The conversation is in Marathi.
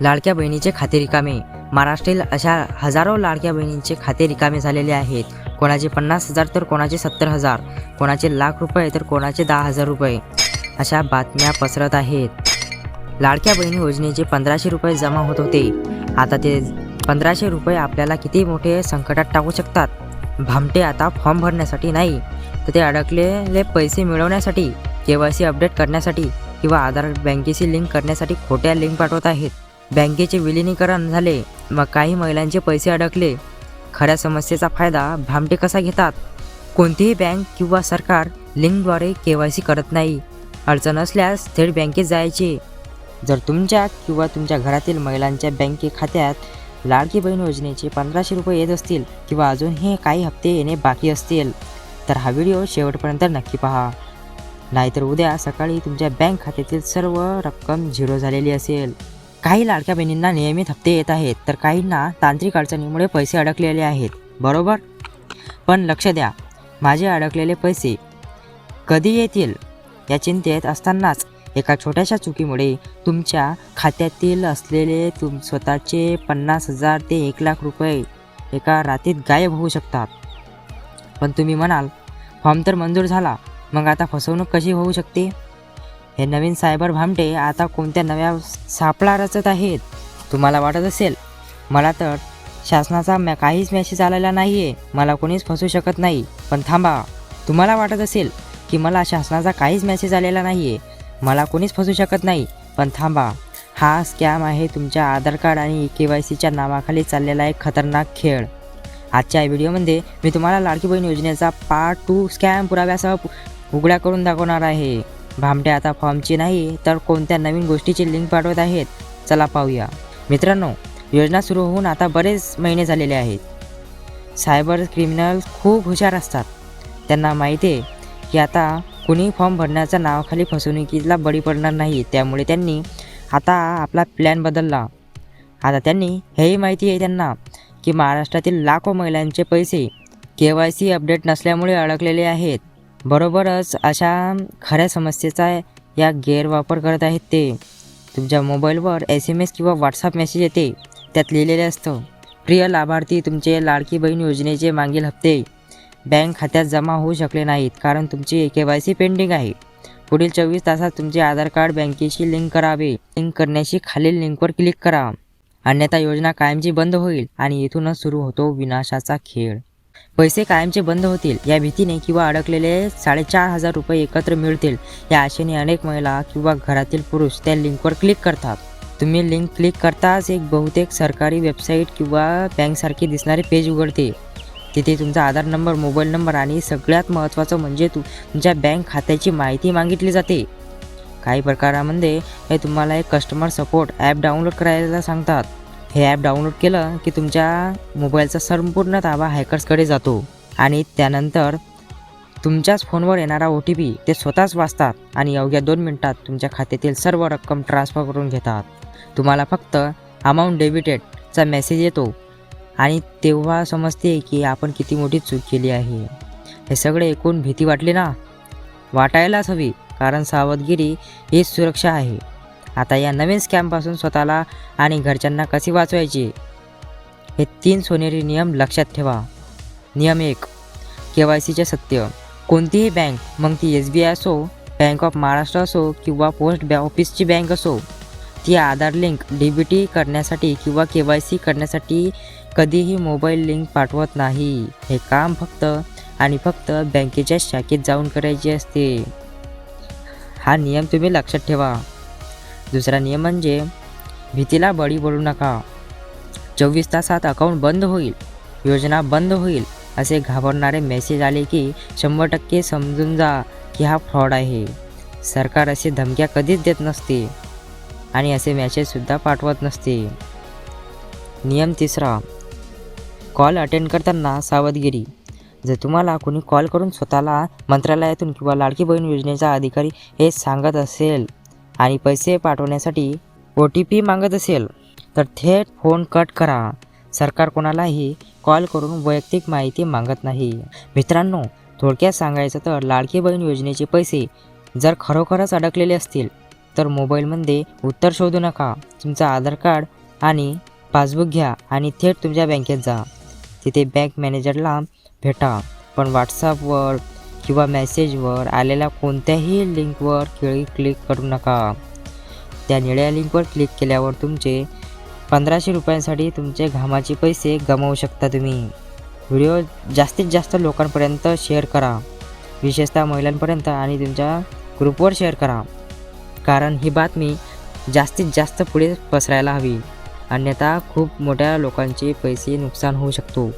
लाडक्या बहिणीचे खाते रिकामे. महाराष्ट्रातील अशा हजारो लाडक्या बहिणींचे खाते रिकामे झालेले आहेत. कोणाचे 50,000 तर कोणाचे 70,000, कोणाचे लाख रुपये तर कोणाचे 10,000 रुपये अशा बातम्या पसरत आहेत. लाडक्या बहिणी योजनेचे 1,500 रुपये जमा होत होते. आता ते 1,500 रुपये आपल्याला किती मोठे संकटात टाकू शकतात. भामटे आता फॉर्म भरण्यासाठी नाही तर ते अडकलेले पैसे मिळवण्यासाठी, KYC अपडेट करण्यासाठी किंवा आधार बँकेशी लिंक करण्यासाठी खोट्या लिंक पाठवत आहेत. बँकेचे विलिनीकरण झाले, मग काही महिलांचे पैसे अडकले. खऱ्या समस्येचा फायदा भामटे कसा घेतात? कोणतीही बँक किंवा सरकार लिंकद्वारे KYC करत नाही. अडचण असल्यास थेट बँकेत जायचे. जर तुमच्या किंवा तुमच्या घरातील महिलांच्या बँके खात्यात लाडकी बहीण योजनेचे 1,500 रुपये येत असतील किंवा अजूनही काही हप्ते येणे बाकी असतील तर हा व्हिडिओ शेवटपर्यंत नक्की पहा. नाहीतर उद्या सकाळी तुमच्या बँक खात्यातील सर्व रक्कम झिरो झालेली असेल. काही लाडक्या बहिणींना नियमित हप्ते येत आहेत तर काहींना तांत्रिक अडचणीमुळे पैसे अडकलेले आहेत, बरोबर? पण लक्ष द्या, माझे अडकलेले पैसे कधी येतील या चिंतेत असतानाच एका छोट्याशा चुकीमुळे तुमच्या खात्यातील असलेले स्वतःचे 50,000 ते 1,00,000 रुपये एका रात्रीत गायब होऊ शकतात. पण तुम्ही म्हणाल, फॉर्म तर मंजूर झाला, मग आता फसवणूक कशी होऊ शकते? हे नवीन सायबर भामटे आता कोणत्या नव्या सापळा रचत आहेत? तुम्हाला वाटत असेल, मला तर शासनाचा काहीच मेसेज आलेला नाही आहे, मला कोणीच फसवू शकत नाही. पण थांबा, तुम्हाला वाटत असेल की मला शासनाचा काहीच मेसेज आलेला नाही आहे, मला कोणीच फसवू शकत नाही. पण थांबा, हा स्कॅम आहे तुमच्या आधार कार्ड आणि KYCच्या नावाखाली चाललेला एक खतरनाक खेळ. आजच्या व्हिडिओमध्ये मी तुम्हाला लाडकी बहीण योजनेचा पार्ट 2 स्कॅम पुराव्यासह उघड्या करून दाखवणार आहे. भामटे आता फॉर्मची नाही तर कोणत्या नवीन गोष्टीची लिंक पाठवत आहेत, चला पाहूया. मित्रांनो, योजना सुरू होऊन आता बरेच महिने झालेले आहेत. सायबर क्रिमिनल खूप हुशार असतात. त्यांना माहिती आहे की आता कुणी फॉर्म भरण्याच्या नावाखाली फसवणुकीला बळी पडणार नाही. त्यामुळे त्यांनी आता आपला प्लॅन बदलला. आता त्यांनी हेही माहिती आहे त्यांना की महाराष्ट्रातील लाखो महिलांचे पैसे KYC अपडेट नसल्यामुळे अडकलेले आहेत. बरोबरच अशा खऱ्या समस्येचा या गैरवापर करत आहेत ते. तुमच्या मोबाईलवर SMS किंवा WhatsApp मेसेज येते, त्यात लिहिलेले असतं, प्रिय लाभार्थी, तुमचे लाडकी बहीण योजनेचे मागील हप्ते बँक खात्यात जमा होऊ शकले नाहीत कारण तुमची KYC पेंडिंग आहे. पुढील 24 तासात तुमचे आधार कार्ड बँकेशी लिंक करावे. लिंक करण्याशी खालील लिंकवर क्लिक करा, अन्यथा योजना कायमची बंद होईल. आणि इथूनच सुरू होतो विनाशाचा खेळ. पैसे कायमचे बंद होतील या भीतीने किंवा अडकलेले 4,500 रुपये एकत्र मिळतील या आशेने अनेक महिला किंवा घरातील पुरुष त्या लिंकवर क्लिक करतात. तुम्ही लिंक क्लिक करताच एक बहुतेक सरकारी वेबसाईट किंवा बँकसारखी दिसणारे पेज उघडते. तिथे तुमचा आधार नंबर, मोबाईल नंबर आणि सगळ्यात महत्त्वाचं म्हणजे तुमच्या बँक खात्याची माहिती मागितली जाते. काही प्रकारामध्ये हे तुम्हाला एक कस्टमर सपोर्ट ॲप डाउनलोड करायला सांगतात. हे ॲप डाउनलोड केलं की तुमच्या मोबाईलचा संपूर्ण ताबा हॅकर्सकडे जातो आणि त्यानंतर तुमच्याच फोनवर येणारा OTP ते स्वतःच वाचतात आणि अवघ्या 2 मिनिटात तुमच्या खात्यातील सर्व रक्कम ट्रान्सफर करून घेतात. तुम्हाला फक्त अमाऊंट डेबिटेडचा मेसेज येतो आणि तेव्हा समजते की आपण किती मोठी चूक केली आहे. हे सगळे ऐकून भीती वाटली ना? वाटायलाच हवी, कारण सावधगिरी हीच सुरक्षा आहे. आता या नवीन स्कॅमपासून स्वतःला आणि घरच्यांना कसे वाचवायचे हे 3 सोनेरी नियम लक्षात ठेवा. नियम 1, KYCचे सत्य. कोणतीही बँक, मग ती SBI असो, बँक ऑफ महाराष्ट्र असो किंवा पोस्ट ऑफिसची बँक असो, ती आधार लिंक DBT करण्यासाठी किंवा KYC करण्यासाठी कधीही मोबाईल लिंक पाठवत नाही. हे काम फक्त आणि फक्त बँकेच्या शाखेत जाऊन करायचे असते. हा नियम तुम्ही लक्षात ठेवा. दुसरा नियम म्हणजे भीतीला बळी पडू नका. 24 तासात अकाउंट बंद होईल, योजना बंद होईल असे घाबरणारे मेसेज आले की 100% समजून जा की हा फ्रॉड आहे. सरकार असे धमक्या कधीच देत नसते आणि असे मेसेजसुद्धा पाठवत नसते. नियम 3, कॉल अटेंड करताना सावधगिरी. जर तुम्हाला कोणी कॉल करून स्वतःला मंत्रालयातून किंवा लाडकी बहीण योजनेचा अधिकारी हे सांगत असेल आणि पैसे पाठवण्यासाठी OTP मागत असेल तर थेट फोन कट करा. सरकार कोणालाही कॉल करून वैयक्तिक माहिती मागत नाही. मित्रांनो, थोडक्यात सांगायचं तर लाडकी बहीण योजनेचे पैसे जर खरोखरच अडकलेले असतील तर मोबाईलमध्ये उत्तर शोधू नका. तुमचं आधार कार्ड आणि पासबुक घ्या आणि थेट तुमच्या बँकेत जा. तिथे बँक मॅनेजरला भेटा. पण व्हॉट्सअपवर किंवा मेसेजवर आलेल्या कोणत्याही लिंकवर क्लिक करू नका. त्या निळ्या लिंकवर क्लिक केल्यावर तुमचे 1500 रुपयांसाठी तुमचे घामाचे पैसे गमावू शकता तुम्ही. व्हिडिओ जास्तीत जास्त लोकांपर्यंत शेअर करा, विशेषतः महिलांपर्यंत, आणि तुमच्या ग्रुपवर शेअर करा. कारण ही बातमी जास्तीत जास्त पुढे पसरायला हवी. अन्यथा खूप मोठ्या लोकांचे पैसे नुकसान होऊ शकतो.